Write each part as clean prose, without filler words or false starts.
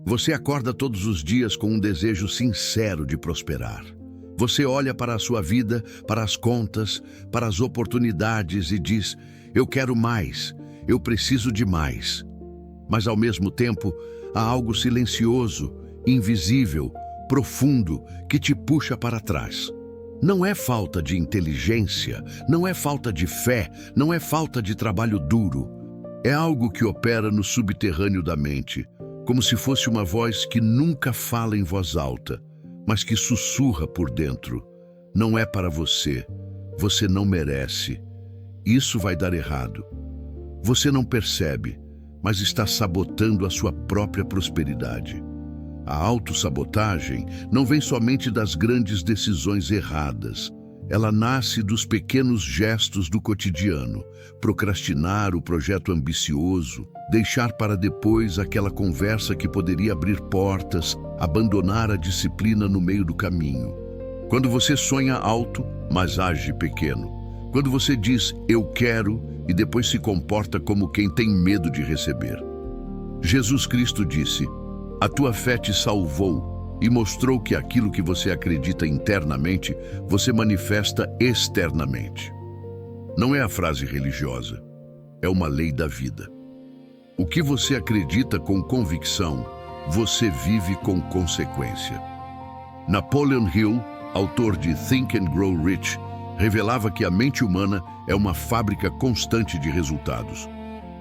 Você acorda todos os dias com um desejo sincero de prosperar. Você olha para a sua vida, para as contas, para as oportunidades e diz: eu quero mais, eu preciso de mais. Mas ao mesmo tempo, há algo silencioso, invisível, profundo, que te puxa para trás. Não é falta de inteligência, não é falta de fé, não é falta de trabalho duro. É algo que opera no subterrâneo da mente, como se fosse uma voz que nunca fala em voz alta, mas que sussurra por dentro. Não é para você, você não merece. Isso vai dar errado. Você não percebe, mas está sabotando a sua própria prosperidade. A autossabotagem não vem somente das grandes decisões erradas. Ela nasce dos pequenos gestos do cotidiano. Procrastinar o projeto ambicioso, deixar para depois aquela conversa que poderia abrir portas, abandonar a disciplina no meio do caminho. Quando você sonha alto, mas age pequeno. Quando você diz "eu quero" e depois se comporta como quem tem medo de receber. Jesus Cristo disse: a tua fé te salvou e mostrou que aquilo que você acredita internamente, você manifesta externamente. Não é a frase religiosa, é uma lei da vida. O que você acredita com convicção, você vive com consequência. Napoleon Hill, autor de Think and Grow Rich, revelava que a mente humana é uma fábrica constante de resultados.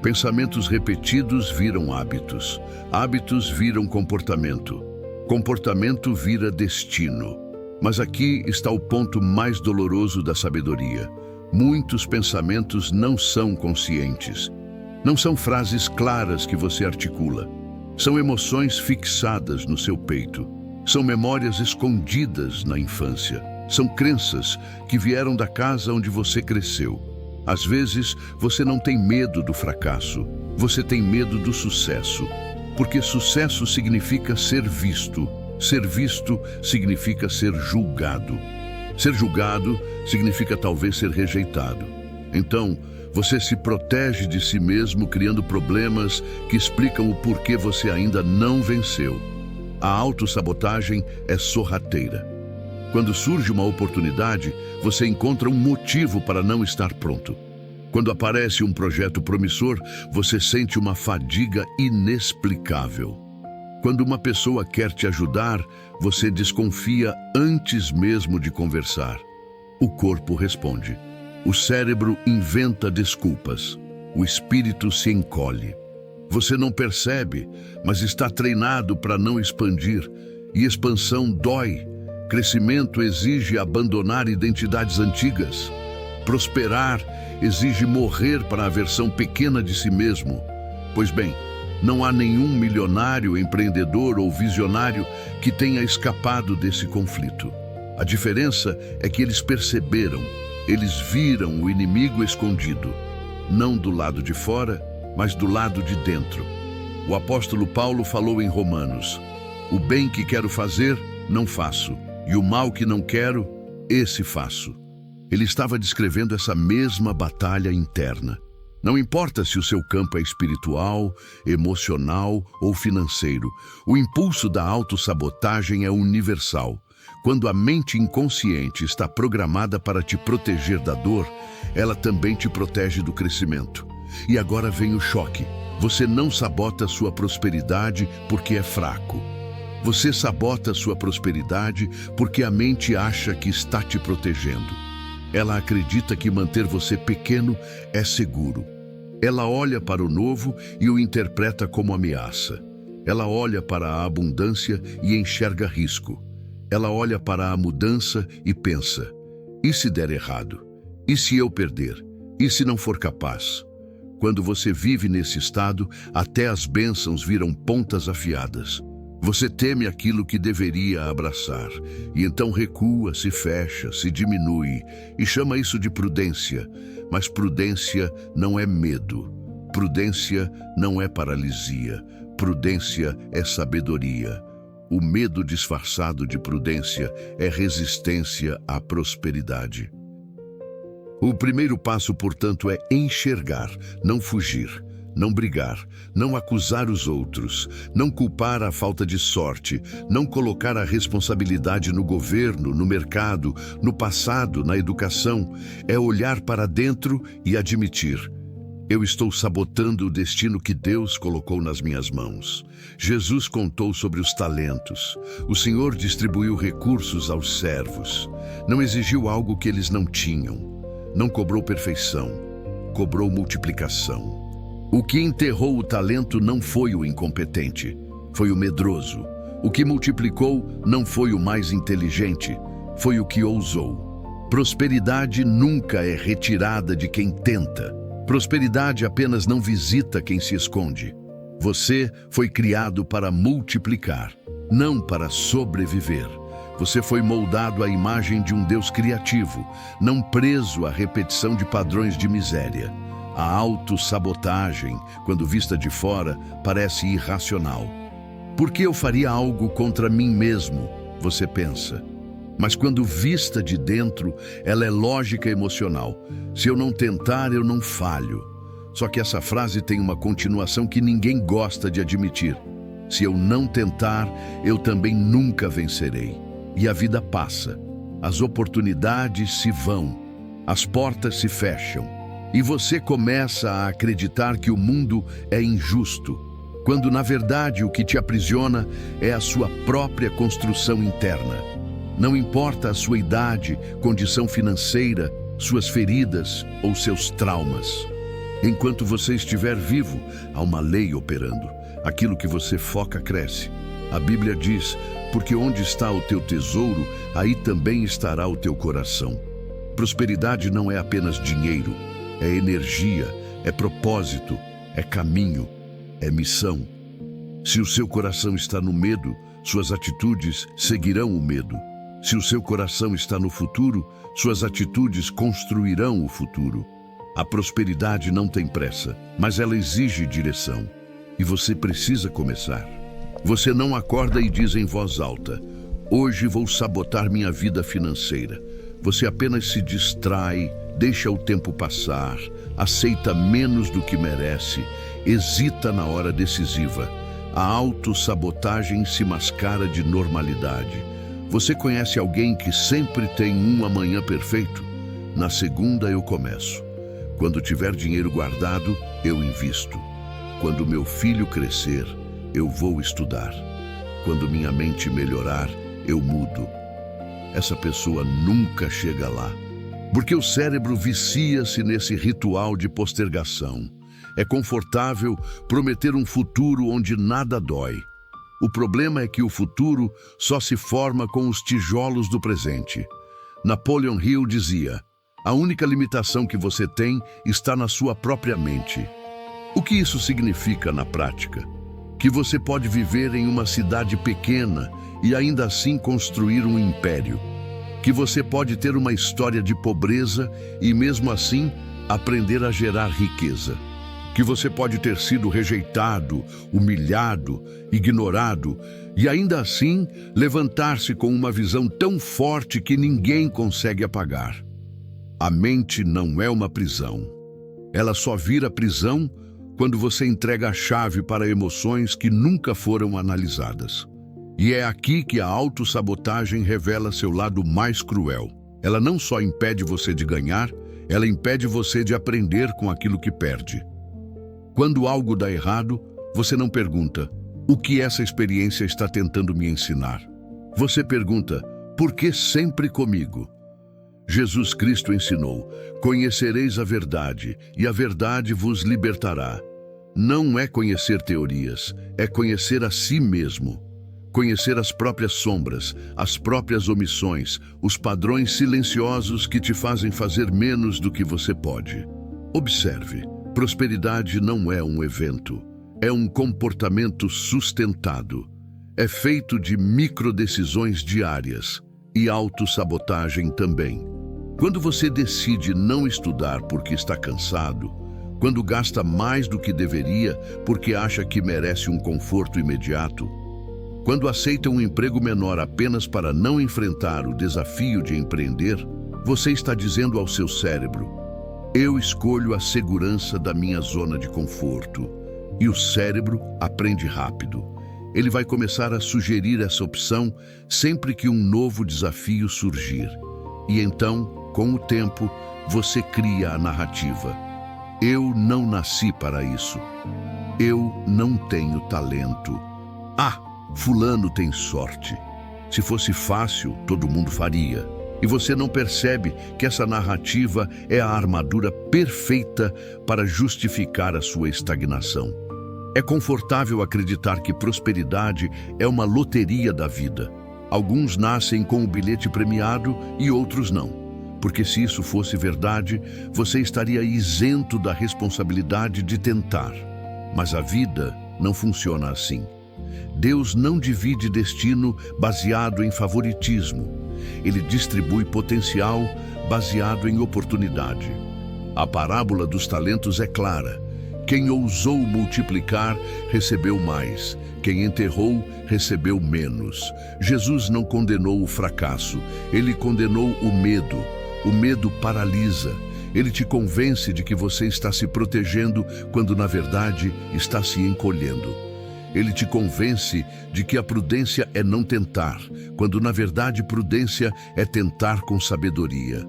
Pensamentos repetidos viram hábitos, hábitos viram comportamento, comportamento vira destino. Mas aqui está o ponto mais doloroso da sabedoria. Muitos pensamentos não são conscientes. Não são frases claras que você articula. São emoções fixadas no seu peito. São memórias escondidas na infância. São crenças que vieram da casa onde você cresceu. Às vezes, você não tem medo do fracasso, você tem medo do sucesso. Porque sucesso significa ser visto. Ser visto significa ser julgado. Ser julgado significa talvez ser rejeitado. Então, você se protege de si mesmo criando problemas que explicam o porquê você ainda não venceu. A autossabotagem é sorrateira. Quando surge uma oportunidade, você encontra um motivo para não estar pronto. Quando aparece um projeto promissor, você sente uma fadiga inexplicável. Quando uma pessoa quer te ajudar, você desconfia antes mesmo de conversar. O corpo responde. O cérebro inventa desculpas. O espírito se encolhe. Você não percebe, mas está treinado para não expandir. E expansão dói. Crescimento exige abandonar identidades antigas. Prosperar exige morrer para a versão pequena de si mesmo. Pois bem, não há nenhum milionário, empreendedor ou visionário que tenha escapado desse conflito. A diferença é que eles perceberam, eles viram o inimigo escondido, não do lado de fora, mas do lado de dentro. O apóstolo Paulo falou em Romanos: o bem que quero fazer, não faço, e o mal que não quero, esse faço. Ele estava descrevendo essa mesma batalha interna. Não importa se o seu campo é espiritual, emocional ou financeiro, o impulso da autossabotagem é universal. Quando a mente inconsciente está programada para te proteger da dor, ela também te protege do crescimento. E agora vem o choque. Você não sabota sua prosperidade porque é fraco. Você sabota sua prosperidade porque a mente acha que está te protegendo. Ela acredita que manter você pequeno é seguro. Ela olha para o novo e o interpreta como ameaça. Ela olha para a abundância e enxerga risco. Ela olha para a mudança e pensa: e se der errado? E se eu perder? E se não for capaz? Quando você vive nesse estado, até as bênçãos viram pontas afiadas. Você teme aquilo que deveria abraçar, e então recua, se fecha, se diminui, e chama isso de prudência. Mas prudência não é medo. Prudência não é paralisia. Prudência é sabedoria. O medo disfarçado de prudência é resistência à prosperidade. O primeiro passo, portanto, é enxergar, não fugir. não brigar, não acusar os outros, não culpar a falta de sorte, não colocar a responsabilidade no governo, no mercado, no passado, na educação. É olhar para dentro e admitir: eu estou sabotando o destino que Deus colocou nas minhas mãos. Jesus contou sobre os talentos. O Senhor distribuiu recursos aos servos. Não exigiu algo que eles não tinham. Não cobrou perfeição, cobrou multiplicação. O que enterrou o talento não foi o incompetente, foi o medroso. O que multiplicou não foi o mais inteligente, foi o que ousou. Prosperidade nunca é retirada de quem tenta. Prosperidade apenas não visita quem se esconde. Você foi criado para multiplicar, não para sobreviver. Você foi moldado à imagem de um Deus criativo, não preso à repetição de padrões de miséria. A autossabotagem, quando vista de fora, parece irracional. Por que eu faria algo contra mim mesmo? Você pensa. Mas quando vista de dentro, ela é lógica e emocional. Se eu não tentar, eu não falho. Só que essa frase tem uma continuação que ninguém gosta de admitir. Se eu não tentar, eu também nunca vencerei. E a vida passa. As oportunidades se vão. As portas se fecham. E você começa a acreditar que o mundo é injusto, quando na verdade o que te aprisiona é a sua própria construção interna. Não importa a sua idade, condição financeira, suas feridas ou seus traumas. Enquanto você estiver vivo, há uma lei operando. Aquilo que você foca cresce. A Bíblia diz: porque onde está o teu tesouro, aí também estará o teu coração. Prosperidade não é apenas dinheiro. É energia, é propósito, é caminho, é missão. Se o seu coração está no medo, suas atitudes seguirão o medo. Se o seu coração está no futuro, suas atitudes construirão o futuro. A prosperidade não tem pressa, mas ela exige direção. E você precisa começar. Você não acorda e diz em voz alta: hoje vou sabotar minha vida financeira. Você apenas se distrai, deixa o tempo passar, aceita menos do que merece, hesita na hora decisiva. A autossabotagem se mascara de normalidade. Você conhece alguém que sempre tem um amanhã perfeito? Na segunda eu começo. Quando tiver dinheiro guardado, eu invisto. Quando meu filho crescer, eu vou estudar. Quando minha mente melhorar, eu mudo. Essa pessoa nunca chega lá, porque o cérebro vicia-se nesse ritual de postergação. É confortável prometer um futuro onde nada dói. O problema é que o futuro só se forma com os tijolos do presente. Napoleon Hill dizia: a única limitação que você tem está na sua própria mente. O que isso significa na prática? Que você pode viver em uma cidade pequena e ainda assim construir um império. Que você pode ter uma história de pobreza e mesmo assim aprender a gerar riqueza. Que você pode ter sido rejeitado, humilhado, ignorado e ainda assim levantar-se com uma visão tão forte que ninguém consegue apagar. A mente não é uma prisão. Ela só vira prisão quando você entrega a chave para emoções que nunca foram analisadas. E é aqui que a autossabotagem revela seu lado mais cruel. Ela não só impede você de ganhar, ela impede você de aprender com aquilo que perde. Quando algo dá errado, você não pergunta: o que essa experiência está tentando me ensinar? Você pergunta: por que sempre comigo? Jesus Cristo ensinou: conhecereis a verdade, e a verdade vos libertará. Não é conhecer teorias, é conhecer a si mesmo. Conhecer as próprias sombras, as próprias omissões, os padrões silenciosos que te fazem fazer menos do que você pode. Observe, prosperidade não é um evento, é um comportamento sustentado. É feito de microdecisões diárias e autossabotagem também. Quando você decide não estudar porque está cansado, quando gasta mais do que deveria porque acha que merece um conforto imediato, quando aceita um emprego menor apenas para não enfrentar o desafio de empreender, você está dizendo ao seu cérebro: Eu escolho a segurança da minha zona de conforto. E o cérebro aprende rápido. Ele vai começar a sugerir essa opção sempre que um novo desafio surgir. E então, com o tempo, você cria a narrativa. Eu não nasci para isso. Eu não tenho talento. Ah, fulano tem sorte. Se fosse fácil, todo mundo faria. E você não percebe que essa narrativa é a armadura perfeita para justificar a sua estagnação. É confortável acreditar que prosperidade é uma loteria da vida. Alguns nascem com o bilhete premiado e outros não. Porque se isso fosse verdade, você estaria isento da responsabilidade de tentar. Mas a vida não funciona assim. Deus não divide destino baseado em favoritismo. Ele distribui potencial baseado em oportunidade. A parábola dos talentos é clara. Quem ousou multiplicar, recebeu mais. Quem enterrou, recebeu menos. Jesus não condenou o fracasso, ele condenou o medo. O medo paralisa. Ele te convence de que você está se protegendo quando, na verdade, está se encolhendo. Ele te convence de que a prudência é não tentar, quando, na verdade, prudência é tentar com sabedoria.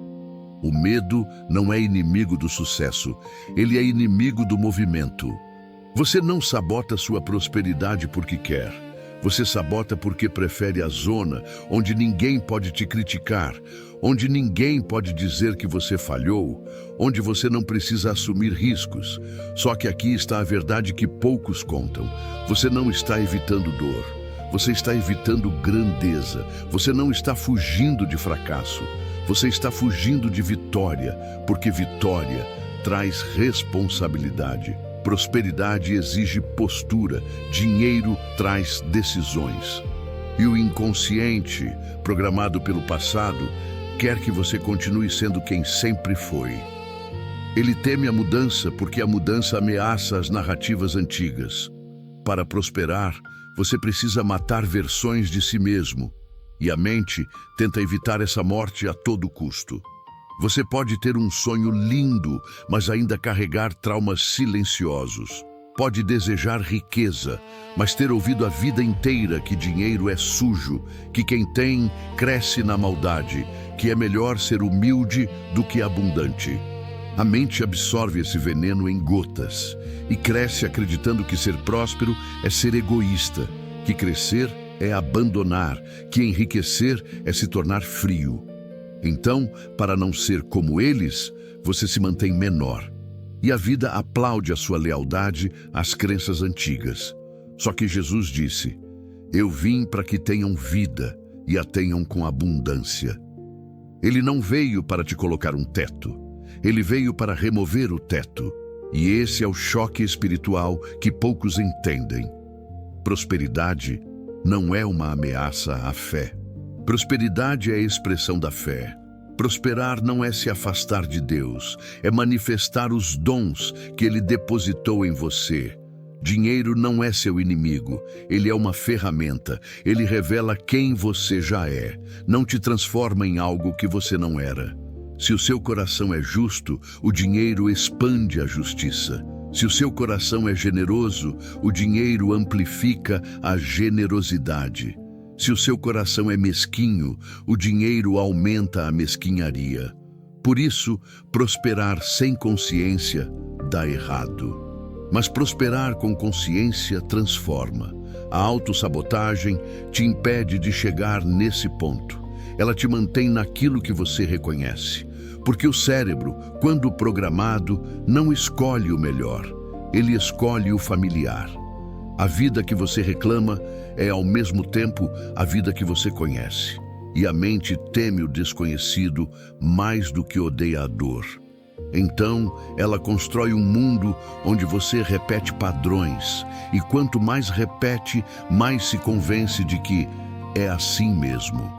O medo não é inimigo do sucesso, ele é inimigo do movimento. Você não sabota sua prosperidade porque quer. Você sabota porque prefere a zona onde ninguém pode te criticar, onde ninguém pode dizer que você falhou, onde você não precisa assumir riscos. Só que aqui está a verdade que poucos contam. Você não está evitando dor, você está evitando grandeza. Você não está fugindo de fracasso, você está fugindo de vitória, porque vitória traz responsabilidade. Prosperidade exige postura, dinheiro traz decisões. E o inconsciente, programado pelo passado, quer que você continue sendo quem sempre foi. Ele teme a mudança porque a mudança ameaça as narrativas antigas. Para prosperar, você precisa matar versões de si mesmo, e a mente tenta evitar essa morte a todo custo. Você pode ter um sonho lindo, mas ainda carregar traumas silenciosos. Pode desejar riqueza, mas ter ouvido a vida inteira que dinheiro é sujo, que quem tem cresce na maldade, que é melhor ser humilde do que abundante. A mente absorve esse veneno em gotas e cresce acreditando que ser próspero é ser egoísta, que crescer é abandonar, que enriquecer é se tornar frio. Então, para não ser como eles, você se mantém menor. E a vida aplaude a sua lealdade às crenças antigas. Só que Jesus disse: eu vim para que tenham vida e a tenham com abundância. Ele não veio para te colocar um teto. Ele veio para remover o teto. E esse é o choque espiritual que poucos entendem. Prosperidade não é uma ameaça à fé. Prosperidade é a expressão da fé. Prosperar não é se afastar de Deus, é manifestar os dons que Ele depositou em você. Dinheiro não é seu inimigo, ele é uma ferramenta. Ele revela quem você já é, não te transforma em algo que você não era. Se o seu coração é justo, o dinheiro expande a justiça. Se o seu coração é generoso, o dinheiro amplifica a generosidade. Se o seu coração é mesquinho, o dinheiro aumenta a mesquinharia. Por isso, prosperar sem consciência dá errado. Mas prosperar com consciência transforma. A autossabotagem te impede de chegar nesse ponto. Ela te mantém naquilo que você reconhece. Porque o cérebro, quando programado, não escolhe o melhor. Ele escolhe o familiar. A vida que você reclama é, ao mesmo tempo, a vida que você conhece. E a mente teme o desconhecido mais do que odeia a dor. Então, ela constrói um mundo onde você repete padrões. E quanto mais repete, mais se convence de que é assim mesmo.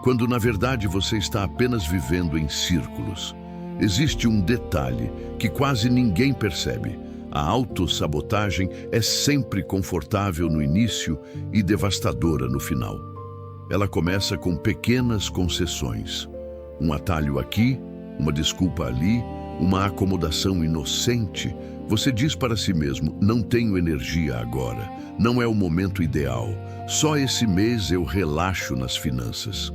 Quando, na verdade, você está apenas vivendo em círculos. Existe um detalhe que quase ninguém percebe. A autossabotagem é sempre confortável no início e devastadora no final. Ela começa com pequenas concessões. Um atalho aqui, uma desculpa ali, uma acomodação inocente. Você diz para si mesmo: não tenho energia agora, não é o momento ideal, só esse mês eu relaxo nas finanças.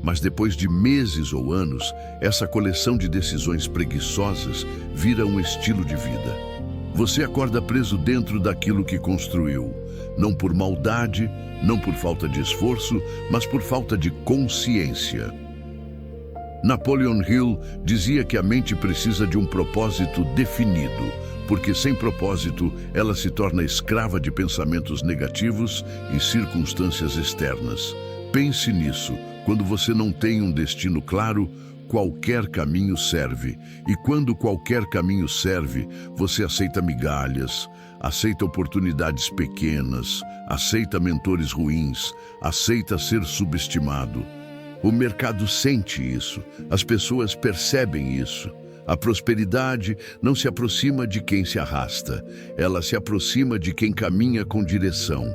Mas depois de meses ou anos, essa coleção de decisões preguiçosas vira um estilo de vida. Você acorda preso dentro daquilo que construiu, não por maldade, não por falta de esforço, mas por falta de consciência. Napoleon Hill dizia que a mente precisa de um propósito definido, porque sem propósito ela se torna escrava de pensamentos negativos e circunstâncias externas. Pense nisso. Quando você não tem um destino claro, qualquer caminho serve. E quando qualquer caminho serve, você aceita migalhas, aceita oportunidades pequenas, aceita mentores ruins, aceita ser subestimado. O mercado sente isso, as pessoas percebem isso. A prosperidade não se aproxima de quem se arrasta, ela se aproxima de quem caminha com direção.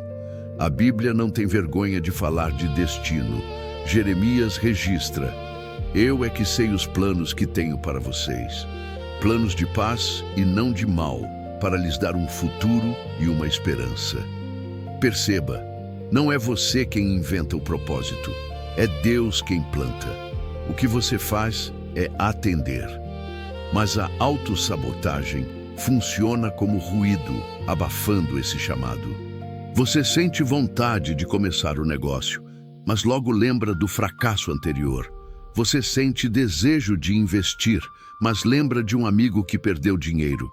A Bíblia não tem vergonha de falar de destino. Jeremias registra: eu é que sei os planos que tenho para vocês, planos de paz e não de mal, para lhes dar um futuro e uma esperança. Perceba, não é você quem inventa o propósito, é Deus quem planta. O que você faz é atender. Mas a autossabotagem funciona como ruído, abafando esse chamado. Você sente vontade de começar o negócio, mas logo lembra do fracasso anterior. Você sente desejo de investir, mas lembra de um amigo que perdeu dinheiro.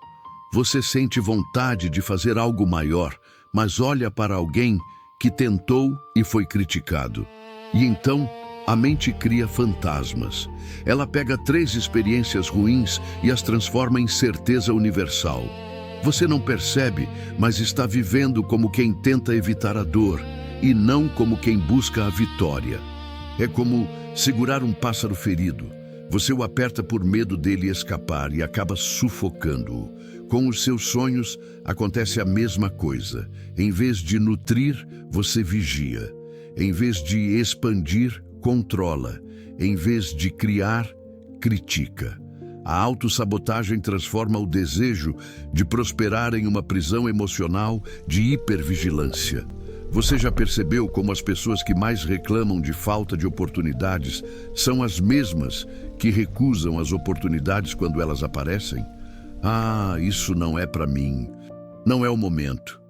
Você sente vontade de fazer algo maior, mas olha para alguém que tentou e foi criticado. E então, a mente cria fantasmas. Ela pega 3 experiências ruins e as transforma em certeza universal. Você não percebe, mas está vivendo como quem tenta evitar a dor e não como quem busca a vitória. É como segurar um pássaro ferido. Você o aperta por medo dele escapar e acaba sufocando-o. Com os seus sonhos, acontece a mesma coisa. Em vez de nutrir, você vigia. Em vez de expandir, controla. Em vez de criar, critica. A autossabotagem transforma o desejo de prosperar em uma prisão emocional de hipervigilância. Você já percebeu como as pessoas que mais reclamam de falta de oportunidades são as mesmas que recusam as oportunidades quando elas aparecem? Ah, isso não é para mim. Não é o momento.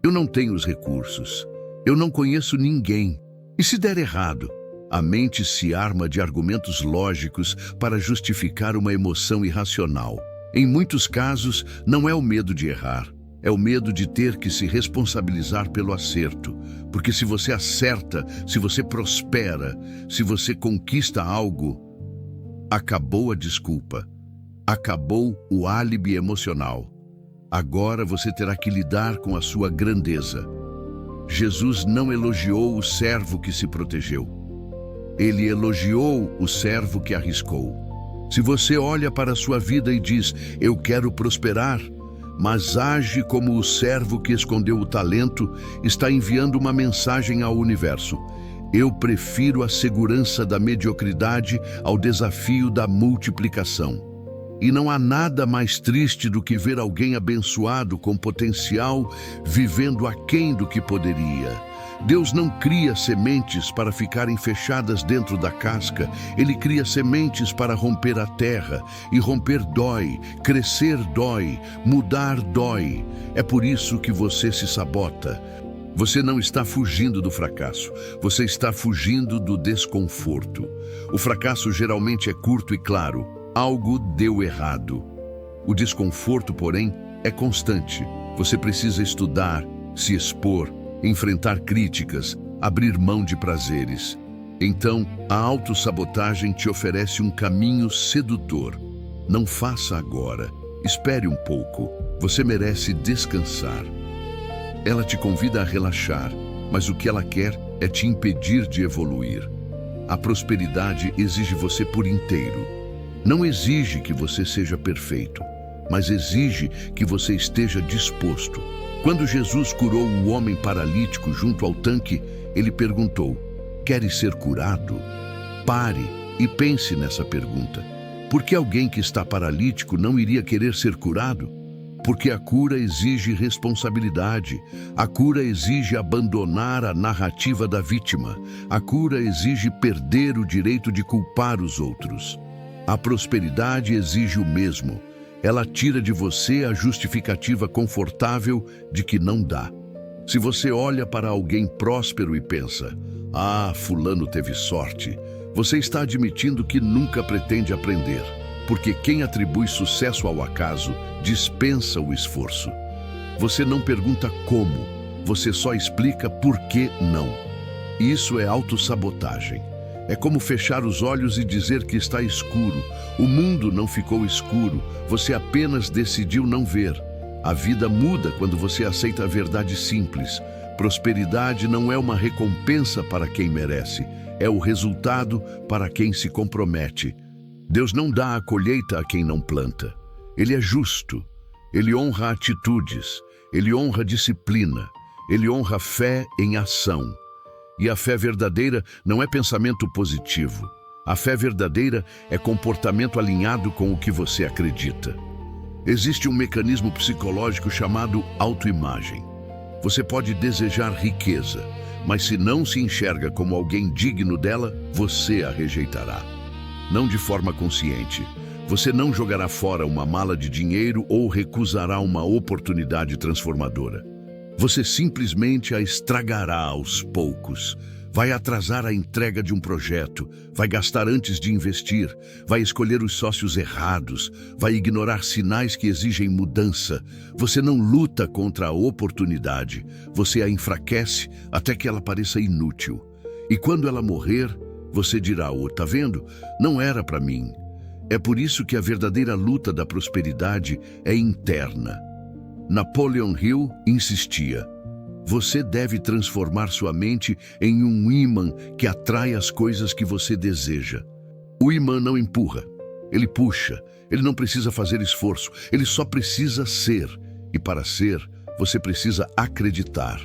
Eu não tenho os recursos. Eu não conheço ninguém. E se der errado? A mente se arma de argumentos lógicos para justificar uma emoção irracional. Em muitos casos, não é o medo de errar, é o medo de ter que se responsabilizar pelo acerto. Porque se você acerta, se você prospera, se você conquista algo, acabou a desculpa, acabou o álibi emocional. Agora você terá que lidar com a sua grandeza. Jesus não elogiou o servo que se protegeu. Ele elogiou o servo que arriscou. Se você olha para a sua vida e diz: eu quero prosperar, mas age como o servo que escondeu o talento, está enviando uma mensagem ao universo: eu prefiro a segurança da mediocridade ao desafio da multiplicação. E não há nada mais triste do que ver alguém abençoado com potencial vivendo aquém do que poderia. Deus não cria sementes para ficarem fechadas dentro da casca. Ele cria sementes para romper a terra. E romper dói, crescer dói, mudar dói. É por isso que você se sabota. Você não está fugindo do fracasso, você está fugindo do desconforto. O fracasso geralmente é curto e claro: algo deu errado. O desconforto, porém, é constante. Você precisa estudar, se expor, enfrentar críticas, abrir mão de prazeres. Então, a autossabotagem te oferece um caminho sedutor. Não faça agora. Espere um pouco. Você merece descansar. Ela te convida a relaxar, mas o que ela quer é te impedir de evoluir. A prosperidade exige você por inteiro. Não exige que você seja perfeito, mas exige que você esteja disposto. Quando Jesus curou o homem paralítico junto ao tanque, ele perguntou: queres ser curado? Pare e pense nessa pergunta. Por que alguém que está paralítico não iria querer ser curado? Porque a cura exige responsabilidade. A cura exige abandonar a narrativa da vítima. A cura exige perder o direito de culpar os outros. A prosperidade exige o mesmo. Ela tira de você a justificativa confortável de que não dá. Se você olha para alguém próspero e pensa, "Ah, fulano teve sorte", você está admitindo que nunca pretende aprender, porque quem atribui sucesso ao acaso dispensa o esforço. Você não pergunta como, você só explica por que não. Isso é autossabotagem. É como fechar os olhos e dizer que está escuro. O mundo não ficou escuro, você apenas decidiu não ver. A vida muda quando você aceita a verdade simples. Prosperidade não é uma recompensa para quem merece, é o resultado para quem se compromete. Deus não dá a colheita a quem não planta. Ele é justo. Ele honra atitudes. Ele honra disciplina. Ele honra fé em ação. E a fé verdadeira não é pensamento positivo. A fé verdadeira é comportamento alinhado com o que você acredita. Existe um mecanismo psicológico chamado autoimagem. Você pode desejar riqueza, mas se não se enxerga como alguém digno dela, você a rejeitará. Não de forma consciente. Você não jogará fora uma mala de dinheiro ou recusará uma oportunidade transformadora. Você simplesmente a estragará aos poucos. Vai atrasar a entrega de um projeto, vai gastar antes de investir, vai escolher os sócios errados, vai ignorar sinais que exigem mudança. Você não luta contra a oportunidade, você a enfraquece até que ela pareça inútil. E quando ela morrer, você dirá, tá vendo? Não era para mim. É por isso que a verdadeira luta da prosperidade é interna. Napoleon Hill insistia: você deve transformar sua mente em um ímã que atrai as coisas que você deseja. O ímã não empurra, ele puxa, ele não precisa fazer esforço, ele só precisa ser. E para ser, você precisa acreditar.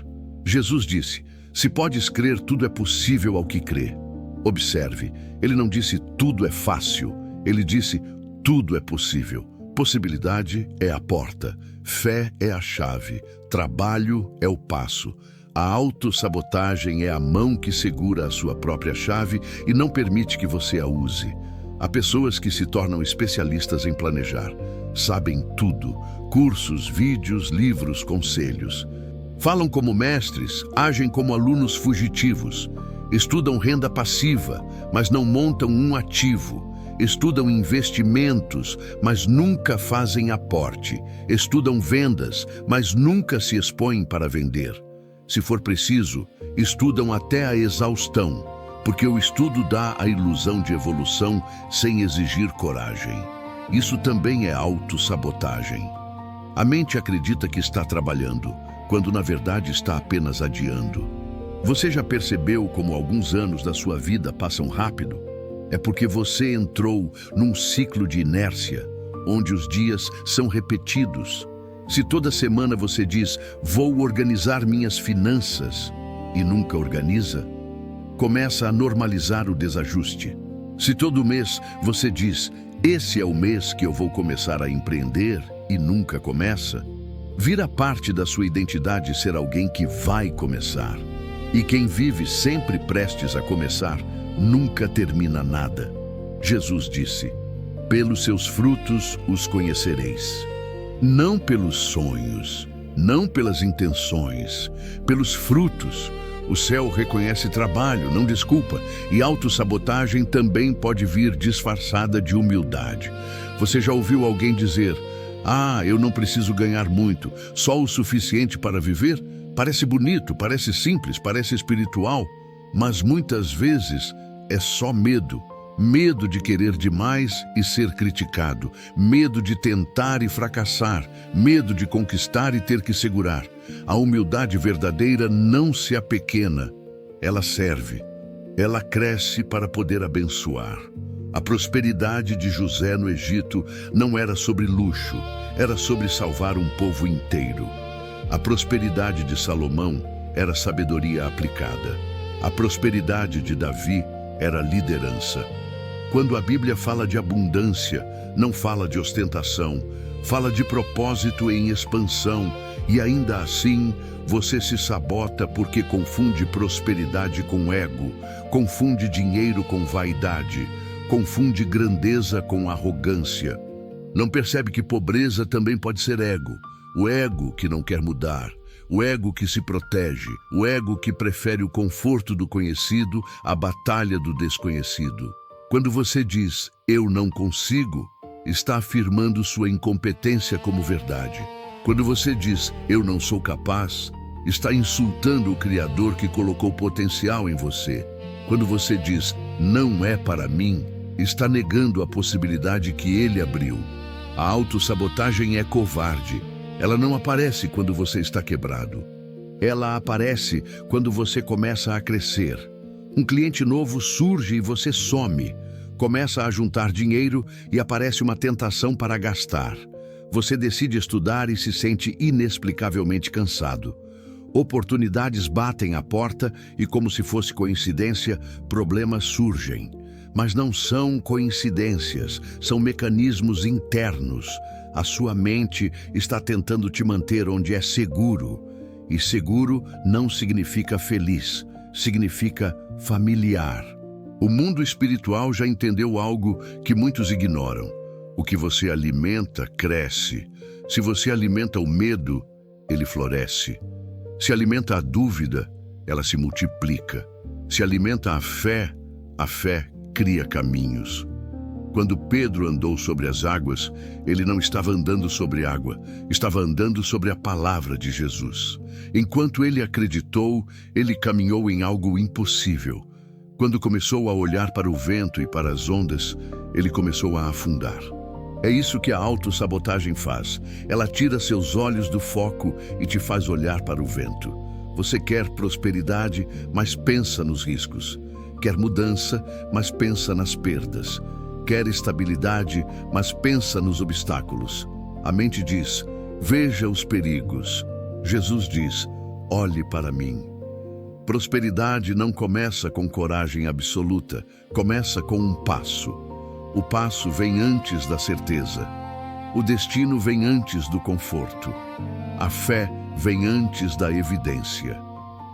Jesus disse, se podes crer, tudo é possível ao que crê. Observe, ele não disse tudo é fácil, ele disse tudo é possível. Possibilidade é a porta, fé é a chave, trabalho é o passo. A autossabotagem é a mão que segura a sua própria chave e não permite que você a use. Há pessoas que se tornam especialistas em planejar. Sabem tudo, cursos, vídeos, livros, conselhos. Falam como mestres, agem como alunos fugitivos. Estudam renda passiva, mas não montam um ativo. Estudam investimentos, mas nunca fazem aporte. Estudam vendas, mas nunca se expõem para vender. Se for preciso, estudam até a exaustão, porque o estudo dá a ilusão de evolução sem exigir coragem. Isso também é autossabotagem. A mente acredita que está trabalhando, quando na verdade está apenas adiando. Você já percebeu como alguns anos da sua vida passam rápido? É porque você entrou num ciclo de inércia, onde os dias são repetidos. Se toda semana você diz, vou organizar minhas finanças, e nunca organiza, começa a normalizar o desajuste. Se todo mês você diz, esse é o mês que eu vou começar a empreender, e nunca começa, vira parte da sua identidade ser alguém que vai começar. E quem vive sempre prestes a começar, nunca termina nada. Jesus disse, pelos seus frutos os conhecereis. Não pelos sonhos, não pelas intenções, pelos frutos. O céu reconhece trabalho, não desculpa, e autossabotagem também pode vir disfarçada de humildade. Você já ouviu alguém dizer, eu não preciso ganhar muito, só o suficiente para viver? Parece bonito, parece simples, parece espiritual, mas muitas vezes é só medo. Medo de querer demais e ser criticado. Medo de tentar e fracassar. Medo de conquistar e ter que segurar. A humildade verdadeira não se apequena. Ela serve. Ela cresce para poder abençoar. A prosperidade de José no Egito não era sobre luxo. Era sobre salvar um povo inteiro. A prosperidade de Salomão era sabedoria aplicada. A prosperidade de Davi era liderança. Quando a Bíblia fala de abundância, não fala de ostentação, fala de propósito em expansão, e ainda assim você se sabota porque confunde prosperidade com ego, confunde dinheiro com vaidade, confunde grandeza com arrogância. Não percebe que pobreza também pode ser ego, o ego que não quer mudar, o ego que se protege, o ego que prefere o conforto do conhecido à batalha do desconhecido. Quando você diz, eu não consigo, está afirmando sua incompetência como verdade. Quando você diz, eu não sou capaz, está insultando o Criador que colocou potencial em você. Quando você diz, não é para mim, está negando a possibilidade que Ele abriu. A autossabotagem é covarde. Ela não aparece quando você está quebrado. Ela aparece quando você começa a crescer. Um cliente novo surge e você some. Começa a juntar dinheiro e aparece uma tentação para gastar. Você decide estudar e se sente inexplicavelmente cansado. Oportunidades batem à porta e, como se fosse coincidência, problemas surgem. Mas não são coincidências, são mecanismos internos. A sua mente está tentando te manter onde é seguro. E seguro não significa feliz, significa familiar. O mundo espiritual já entendeu algo que muitos ignoram. O que você alimenta, cresce. Se você alimenta o medo, ele floresce. Se alimenta a dúvida, ela se multiplica. Se alimenta a fé cria caminhos. Quando Pedro andou sobre as águas, ele não estava andando sobre água, estava andando sobre a palavra de Jesus. Enquanto ele acreditou, ele caminhou em algo impossível. Quando começou a olhar para o vento e para as ondas, ele começou a afundar. É isso que a autossabotagem faz. Ela tira seus olhos do foco e te faz olhar para o vento. Você quer prosperidade, mas pensa nos riscos. Quer mudança, mas pensa nas perdas. Quer estabilidade, mas pensa nos obstáculos. A mente diz, veja os perigos. Jesus diz, olhe para mim. Prosperidade não começa com coragem absoluta, começa com um passo. O passo vem antes da certeza. O destino vem antes do conforto. A fé vem antes da evidência.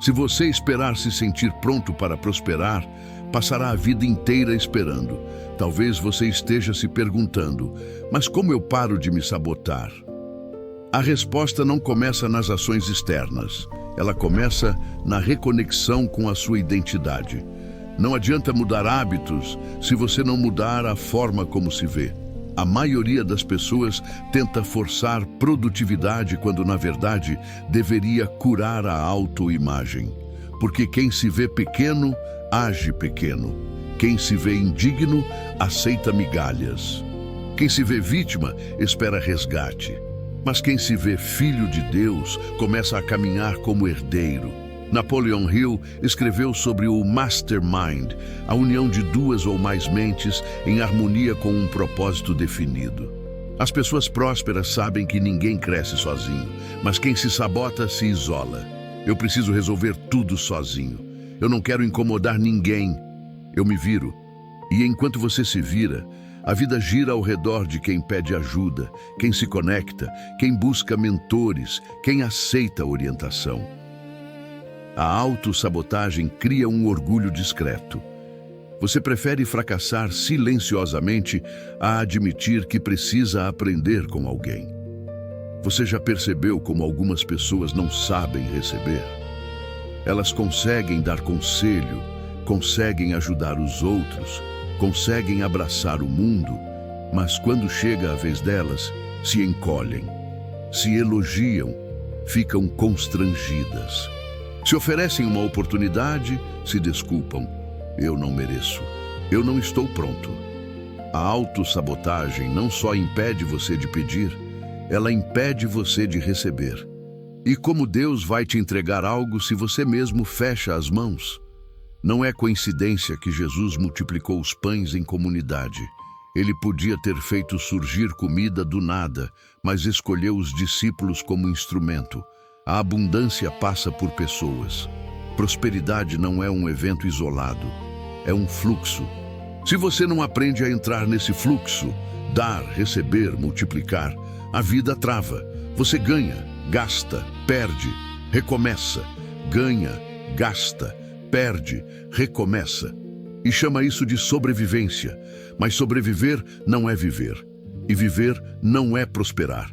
Se você esperar se sentir pronto para prosperar, passará a vida inteira esperando. Talvez você esteja se perguntando, mas como eu paro de me sabotar? A resposta não começa nas ações externas. Ela começa na reconexão com a sua identidade. Não adianta mudar hábitos se você não mudar a forma como se vê. A maioria das pessoas tenta forçar produtividade quando, na verdade, deveria curar a autoimagem. Porque quem se vê pequeno, age pequeno. Quem se vê indigno, aceita migalhas. Quem se vê vítima, espera resgate. Mas quem se vê filho de Deus, começa a caminhar como herdeiro. Napoleon Hill escreveu sobre o mastermind, a união de duas ou mais mentes em harmonia com um propósito definido. As pessoas prósperas sabem que ninguém cresce sozinho, mas quem se sabota se isola. Eu preciso resolver tudo sozinho. Eu não quero incomodar ninguém. Eu me viro. E enquanto você se vira, a vida gira ao redor de quem pede ajuda, quem se conecta, quem busca mentores, quem aceita orientação. A autossabotagem cria um orgulho discreto. Você prefere fracassar silenciosamente a admitir que precisa aprender com alguém. Você já percebeu como algumas pessoas não sabem receber? Elas conseguem dar conselho, conseguem ajudar os outros, conseguem abraçar o mundo, mas quando chega a vez delas, se encolhem, se elogiam, ficam constrangidas. Se oferecem uma oportunidade, se desculpam. Eu não mereço. Eu não estou pronto. A autossabotagem não só impede você de pedir, ela impede você de receber. E como Deus vai te entregar algo se você mesmo fecha as mãos? Não é coincidência que Jesus multiplicou os pães em comunidade. Ele podia ter feito surgir comida do nada, mas escolheu os discípulos como instrumento. A abundância passa por pessoas. Prosperidade não é um evento isolado, é um fluxo. Se você não aprende a entrar nesse fluxo, dar, receber, multiplicar, a vida trava. Você ganha, gasta, perde, recomeça. Ganha, gasta, perde, recomeça. E chama isso de sobrevivência. Mas sobreviver não é viver. E viver não é prosperar.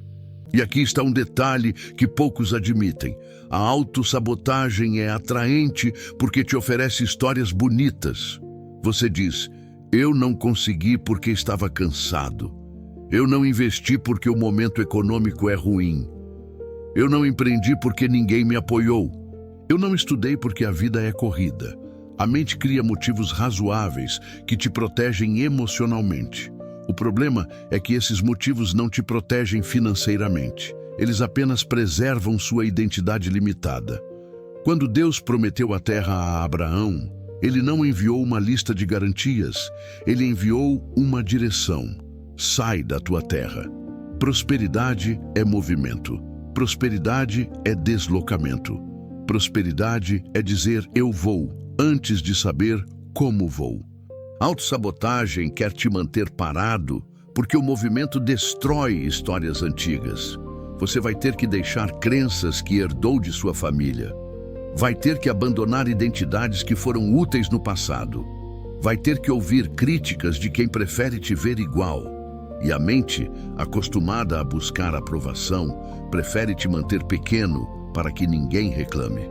E aqui está um detalhe que poucos admitem. A autossabotagem é atraente porque te oferece histórias bonitas. Você diz: eu não consegui porque estava cansado. Eu não investi porque o momento econômico é ruim. Eu não empreendi porque ninguém me apoiou. Eu não estudei porque a vida é corrida. A mente cria motivos razoáveis que te protegem emocionalmente. O problema é que esses motivos não te protegem financeiramente. Eles apenas preservam sua identidade limitada. Quando Deus prometeu a terra a Abraão, ele não enviou uma lista de garantias. Ele enviou uma direção. Sai da tua terra. Prosperidade é movimento. Prosperidade é deslocamento. Prosperidade é dizer eu vou, antes de saber como vou. Autossabotagem quer te manter parado, porque o movimento destrói histórias antigas. Você vai ter que deixar crenças que herdou de sua família. Vai ter que abandonar identidades que foram úteis no passado. Vai ter que ouvir críticas de quem prefere te ver igual. E a mente, acostumada a buscar aprovação, prefere te manter pequeno para que ninguém reclame.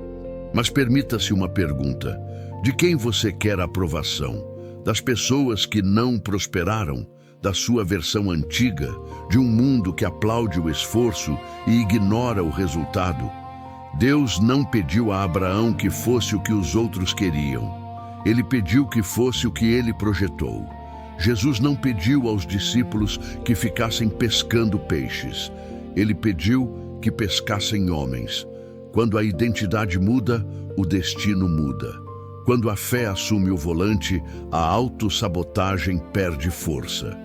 Mas permita-se uma pergunta: de quem você quer aprovação? Das pessoas que não prosperaram? Da sua versão antiga? De um mundo que aplaude o esforço e ignora o resultado? Deus não pediu a Abraão que fosse o que os outros queriam. Ele pediu que fosse o que ele projetou. Jesus não pediu aos discípulos que ficassem pescando peixes. Ele pediu que pescassem homens. Quando a identidade muda, o destino muda. Quando a fé assume o volante, a autossabotagem perde força.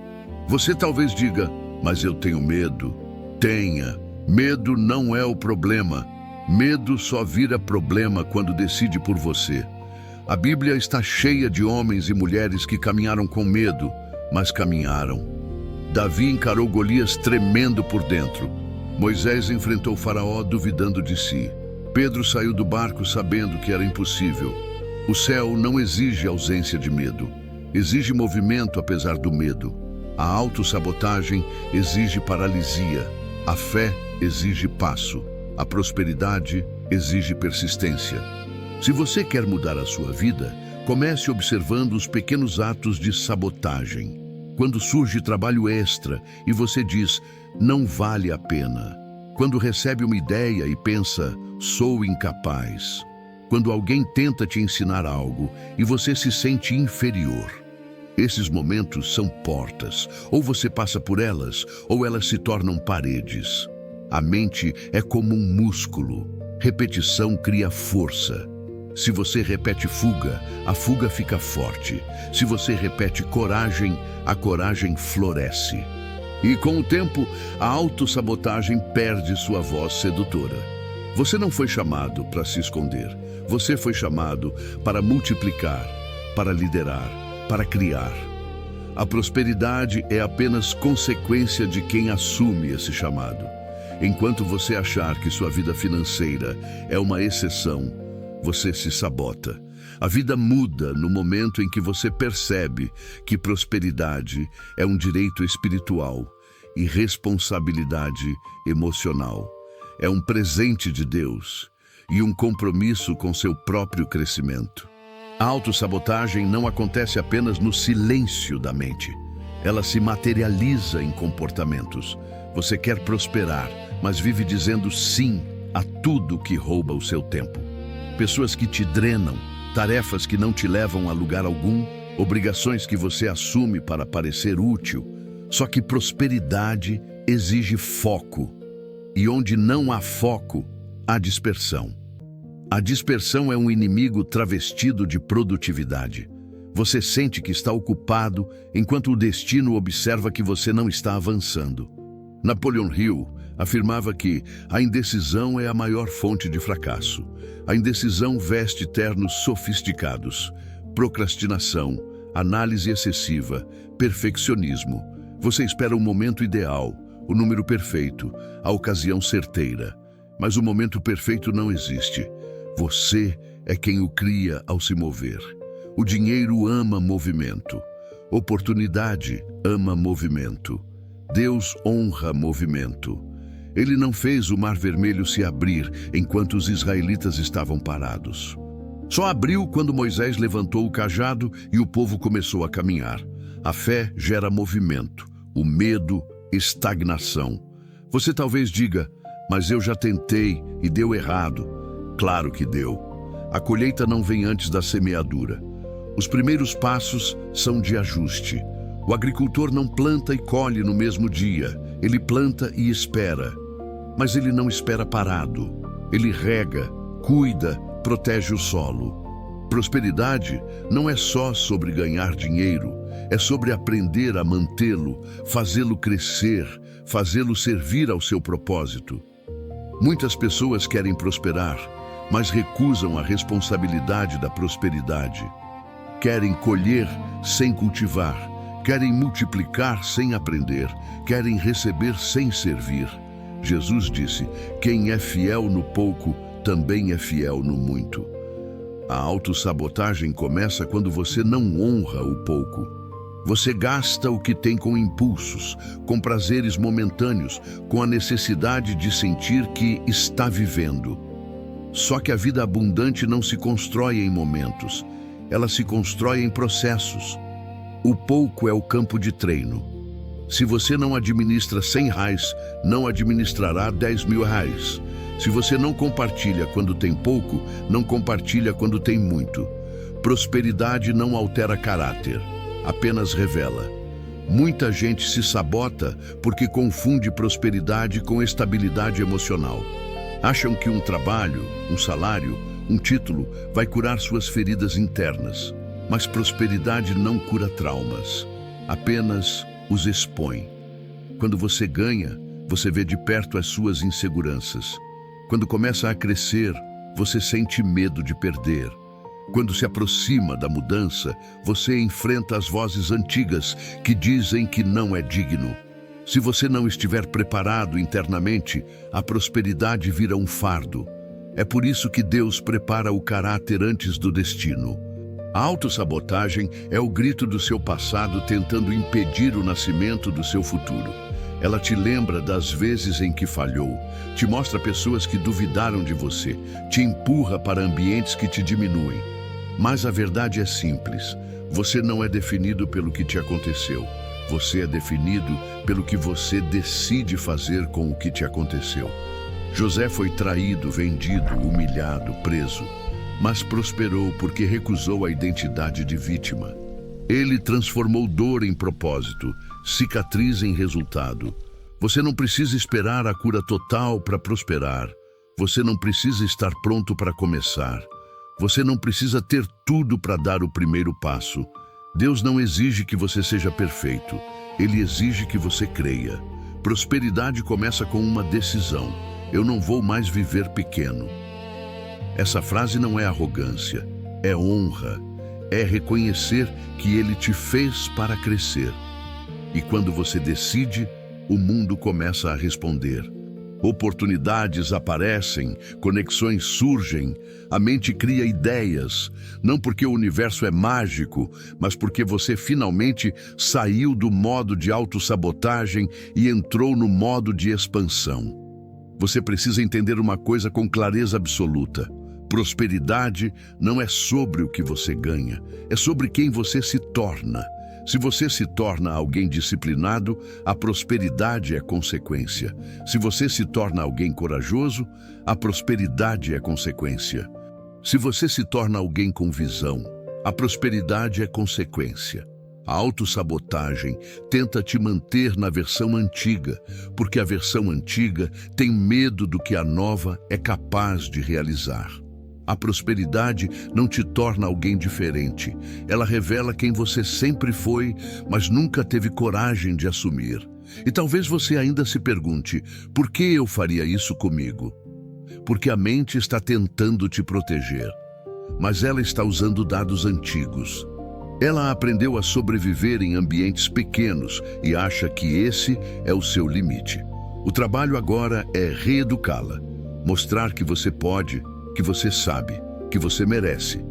Você talvez diga: mas eu tenho medo. Tenha. Medo não é o problema. Medo só vira problema quando decide por você. A Bíblia está cheia de homens e mulheres que caminharam com medo, mas caminharam. Davi encarou Golias tremendo por dentro. Moisés enfrentou Faraó duvidando de si. Pedro saiu do barco sabendo que era impossível. O céu não exige ausência de medo. Exige movimento apesar do medo. A autossabotagem exige paralisia. A fé exige passo. A prosperidade exige persistência. Se você quer mudar a sua vida, comece observando os pequenos atos de sabotagem. Quando surge trabalho extra e você diz: não vale a pena. Quando recebe uma ideia e pensa: sou incapaz. Quando alguém tenta te ensinar algo e você se sente inferior. Esses momentos são portas. Ou você passa por elas, ou elas se tornam paredes. A mente é como um músculo. Repetição cria força. Se você repete fuga, a fuga fica forte. Se você repete coragem, a coragem floresce. E com o tempo, a autossabotagem perde sua voz sedutora. Você não foi chamado para se esconder. Você foi chamado para multiplicar, para liderar, para criar. A prosperidade é apenas consequência de quem assume esse chamado. Enquanto você achar que sua vida financeira é uma exceção, você se sabota. A vida muda no momento em que você percebe que prosperidade é um direito espiritual e responsabilidade emocional. É um presente de Deus e um compromisso com seu próprio crescimento. A autossabotagem não acontece apenas no silêncio da mente. Ela se materializa em comportamentos. Você quer prosperar, mas vive dizendo sim a tudo que rouba o seu tempo. Pessoas que te drenam, tarefas que não te levam a lugar algum, obrigações que você assume para parecer útil. Só que prosperidade exige foco. E onde não há foco, há dispersão. A dispersão é um inimigo travestido de produtividade. Você sente que está ocupado, enquanto o destino observa que você não está avançando. Napoleon Hill afirmava que a indecisão é a maior fonte de fracasso. A indecisão veste ternos sofisticados. Procrastinação, análise excessiva, perfeccionismo. Você espera o momento ideal, o número perfeito, a ocasião certeira. Mas o momento perfeito não existe. Você é quem o cria ao se mover. O dinheiro ama movimento. Oportunidade ama movimento. Deus honra movimento. Ele não fez o Mar Vermelho se abrir enquanto os israelitas estavam parados. Só abriu quando Moisés levantou o cajado e o povo começou a caminhar. A fé gera movimento, o medo, estagnação. Você talvez diga, mas eu já tentei e deu errado. Claro que deu. A colheita não vem antes da semeadura. Os primeiros passos são de ajuste. O agricultor não planta e colhe no mesmo dia. Ele planta e espera. Mas ele não espera parado. Ele rega, cuida, protege o solo. Prosperidade não é só sobre ganhar dinheiro, é sobre aprender a mantê-lo, fazê-lo crescer, fazê-lo servir ao seu propósito. Muitas pessoas querem prosperar, mas recusam a responsabilidade da prosperidade. Querem colher sem cultivar, querem multiplicar sem aprender, querem receber sem servir. Jesus disse: quem é fiel no pouco, também é fiel no muito. A autossabotagem começa quando você não honra o pouco. Você gasta o que tem com impulsos, com prazeres momentâneos, com a necessidade de sentir que está vivendo. Só que a vida abundante não se constrói em momentos, ela se constrói em processos. O pouco é o campo de treino. Se você não administra R$100, não administrará R$10.000. Se você não compartilha quando tem pouco, não compartilha quando tem muito. Prosperidade não altera caráter, apenas revela. Muita gente se sabota porque confunde prosperidade com estabilidade emocional. Acham que um trabalho, um salário, um título vai curar suas feridas internas. Mas prosperidade não cura traumas, apenas os expõe. Quando você ganha, você vê de perto as suas inseguranças. Quando começa a crescer, você sente medo de perder. Quando se aproxima da mudança, você enfrenta as vozes antigas que dizem que não é digno. Se você não estiver preparado internamente, a prosperidade vira um fardo. É por isso que Deus prepara o caráter antes do destino. A autossabotagem é o grito do seu passado tentando impedir o nascimento do seu futuro. Ela te lembra das vezes em que falhou, te mostra pessoas que duvidaram de você, te empurra para ambientes que te diminuem. Mas a verdade é simples: você não é definido pelo que te aconteceu. Você é definido pelo que você decide fazer com o que te aconteceu. José foi traído, vendido, humilhado, preso, mas prosperou porque recusou a identidade de vítima. Ele transformou dor em propósito, cicatriz em resultado. Você não precisa esperar a cura total para prosperar. Você não precisa estar pronto para começar. Você não precisa ter tudo para dar o primeiro passo. Deus não exige que você seja perfeito. Ele exige que você creia. Prosperidade começa com uma decisão: eu não vou mais viver pequeno. Essa frase não é arrogância, é honra. É reconhecer que Ele te fez para crescer. E quando você decide, o mundo começa a responder. Oportunidades aparecem, conexões surgem, a mente cria ideias, não porque o universo é mágico, mas porque você finalmente saiu do modo de autossabotagem e entrou no modo de expansão. Você precisa entender uma coisa com clareza absoluta: prosperidade não é sobre o que você ganha, é sobre quem você se torna. Se você se torna alguém disciplinado, a prosperidade é consequência. Se você se torna alguém corajoso, a prosperidade é consequência. Se você se torna alguém com visão, a prosperidade é consequência. A autossabotagem tenta te manter na versão antiga, porque a versão antiga tem medo do que a nova é capaz de realizar. A prosperidade não te torna alguém diferente. Ela revela quem você sempre foi, mas nunca teve coragem de assumir. E talvez você ainda se pergunte: por que eu faria isso comigo? Porque a mente está tentando te proteger, mas ela está usando dados antigos. Ela aprendeu a sobreviver em ambientes pequenos e acha que esse é o seu limite. O trabalho agora é reeducá-la, mostrar que você pode, que você sabe, que você merece.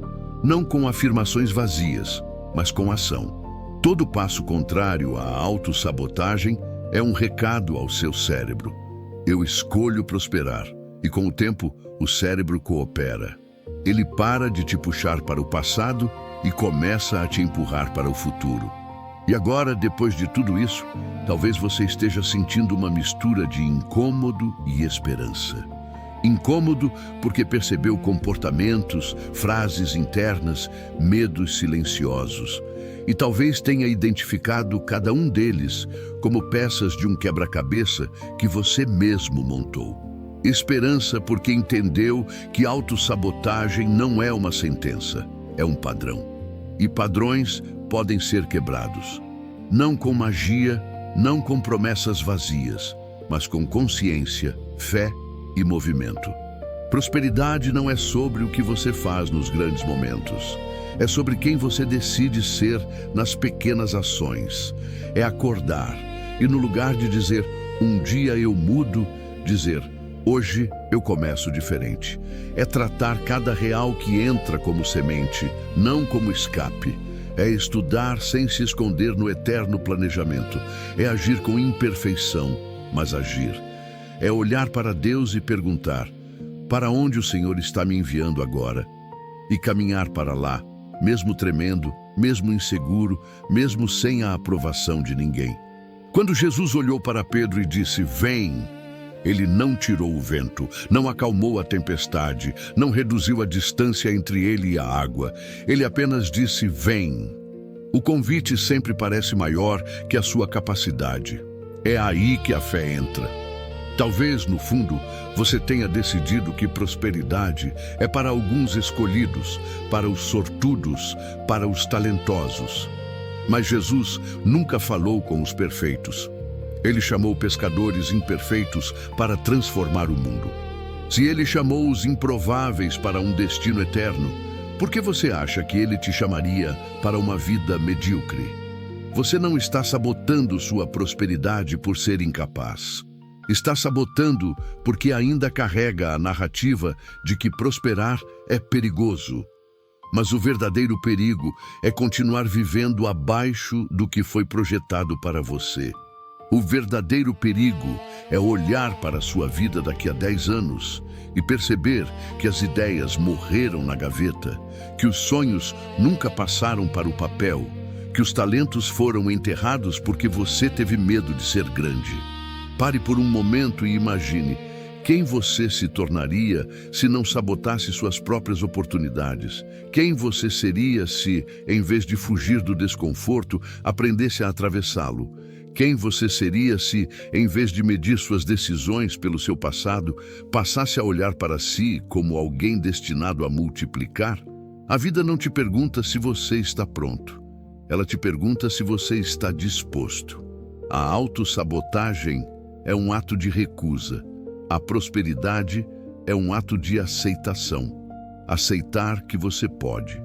Não com afirmações vazias, mas com ação. Todo passo contrário à autossabotagem é um recado ao seu cérebro. Eu escolho prosperar. E com o tempo, o cérebro coopera. Ele para de te puxar para o passado e começa a te empurrar para o futuro. E agora, depois de tudo isso, talvez você esteja sentindo uma mistura de incômodo e esperança. Incômodo porque percebeu comportamentos, frases internas, medos silenciosos. E talvez tenha identificado cada um deles como peças de um quebra-cabeça que você mesmo montou. Esperança porque entendeu que autossabotagem não é uma sentença, é um padrão. E padrões podem ser quebrados. Não com magia, não com promessas vazias, mas com consciência, fé e movimento. Prosperidade não é sobre o que você faz nos grandes momentos. É sobre quem você decide ser nas pequenas ações. É acordar e, no lugar de dizer, um dia eu mudo, dizer, hoje eu começo diferente. É tratar cada real que entra como semente, não como escape. É estudar sem se esconder no eterno planejamento. É agir com imperfeição, mas agir. É olhar para Deus e perguntar, para onde o Senhor está me enviando agora? E caminhar para lá, mesmo tremendo, mesmo inseguro, mesmo sem a aprovação de ninguém. Quando Jesus olhou para Pedro e disse, vem, ele não tirou o vento, não acalmou a tempestade, não reduziu a distância entre ele e a água. Ele apenas disse, vem. O convite sempre parece maior que a sua capacidade. É aí que a fé entra. Talvez, no fundo, você tenha decidido que prosperidade é para alguns escolhidos, para os sortudos, para os talentosos. Mas Jesus nunca falou com os perfeitos. Ele chamou pescadores imperfeitos para transformar o mundo. Se ele chamou os improváveis para um destino eterno, por que você acha que ele te chamaria para uma vida medíocre? Você não está sabotando sua prosperidade por ser incapaz. Está sabotando porque ainda carrega a narrativa de que prosperar é perigoso. Mas o verdadeiro perigo é continuar vivendo abaixo do que foi projetado para você. O verdadeiro perigo é olhar para a sua vida daqui a 10 anos e perceber que as ideias morreram na gaveta, que os sonhos nunca passaram para o papel, que os talentos foram enterrados porque você teve medo de ser grande. Pare por um momento e imagine quem você se tornaria se não sabotasse suas próprias oportunidades. Quem você seria se, em vez de fugir do desconforto, aprendesse a atravessá-lo. Quem você seria se, em vez de medir suas decisões pelo seu passado, passasse a olhar para si como alguém destinado a multiplicar? A vida não te pergunta se você está pronto. Ela te pergunta se você está disposto. A autossabotagem é um ato de recusa. A prosperidade é um ato de aceitação. Aceitar que você pode.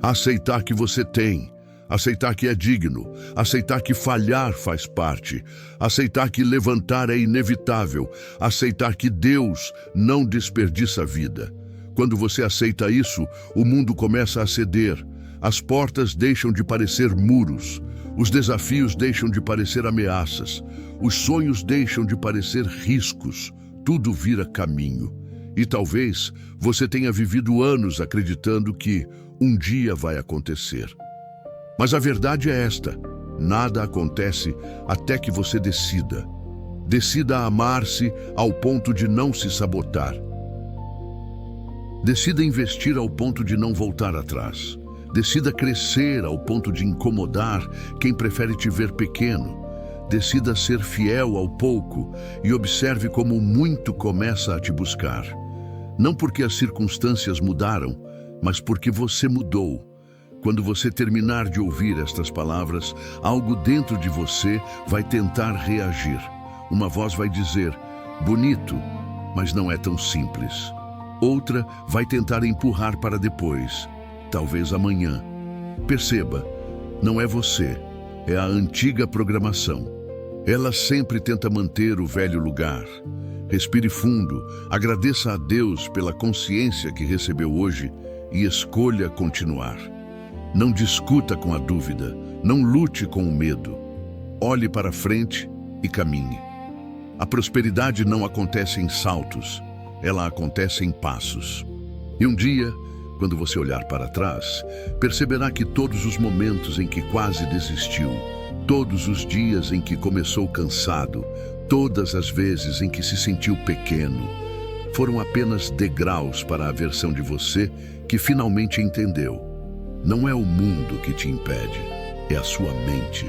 Aceitar que você tem. Aceitar que é digno. Aceitar que falhar faz parte. Aceitar que levantar é inevitável. Aceitar que Deus não desperdiça a vida. Quando você aceita isso, o mundo começa a ceder. As portas deixam de parecer muros. Os desafios deixam de parecer ameaças. Os sonhos deixam de parecer riscos. Tudo vira caminho. E talvez você tenha vivido anos acreditando que um dia vai acontecer. Mas a verdade é esta: nada acontece até que você decida. Decida amar-se ao ponto de não se sabotar. Decida investir ao ponto de não voltar atrás. Decida crescer ao ponto de incomodar quem prefere te ver pequeno. Decida ser fiel ao pouco e observe como o muito começa a te buscar. Não porque as circunstâncias mudaram, mas porque você mudou. Quando você terminar de ouvir estas palavras, algo dentro de você vai tentar reagir. Uma voz vai dizer, bonito, mas não é tão simples. Outra vai tentar empurrar para depois, talvez amanhã. Perceba, Não é você, é a antiga programação. Ela sempre tenta manter o velho lugar. Respire fundo, agradeça a Deus pela consciência que recebeu hoje e escolha continuar. Não discuta com a dúvida, não lute com o medo. Olhe para frente e caminhe. A prosperidade não acontece em saltos, ela acontece em passos. E um dia, quando você olhar para trás, perceberá que todos os momentos em que quase desistiu, todos os dias em que começou cansado, todas as vezes em que se sentiu pequeno, foram apenas degraus para a versão de você que finalmente entendeu. Não é o mundo que te impede, é a sua mente.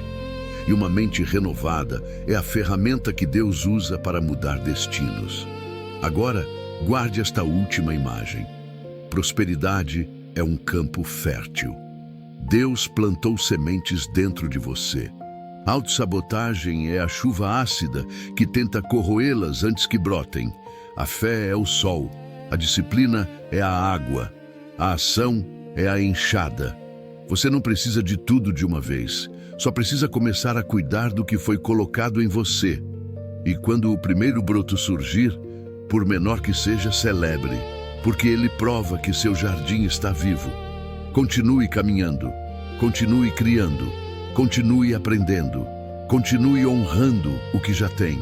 E uma mente renovada é a ferramenta que Deus usa para mudar destinos. Agora, guarde esta última imagem. Prosperidade é um campo fértil. Deus plantou sementes dentro de você. Autossabotagem é a chuva ácida que tenta corroê-las antes que brotem. A fé é o sol, a disciplina é a água, a ação é a enxada. Você não precisa de tudo de uma vez, só precisa começar a cuidar do que foi colocado em você. E quando o primeiro broto surgir, por menor que seja, celebre, porque ele prova que seu jardim está vivo. Continue caminhando, continue criando, continue aprendendo, continue honrando o que já tem.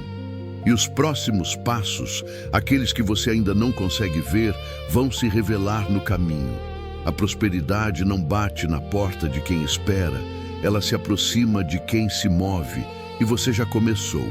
E os próximos passos, aqueles que você ainda não consegue ver, vão se revelar no caminho. A prosperidade não bate na porta de quem espera, ela se aproxima de quem se move, e você já começou.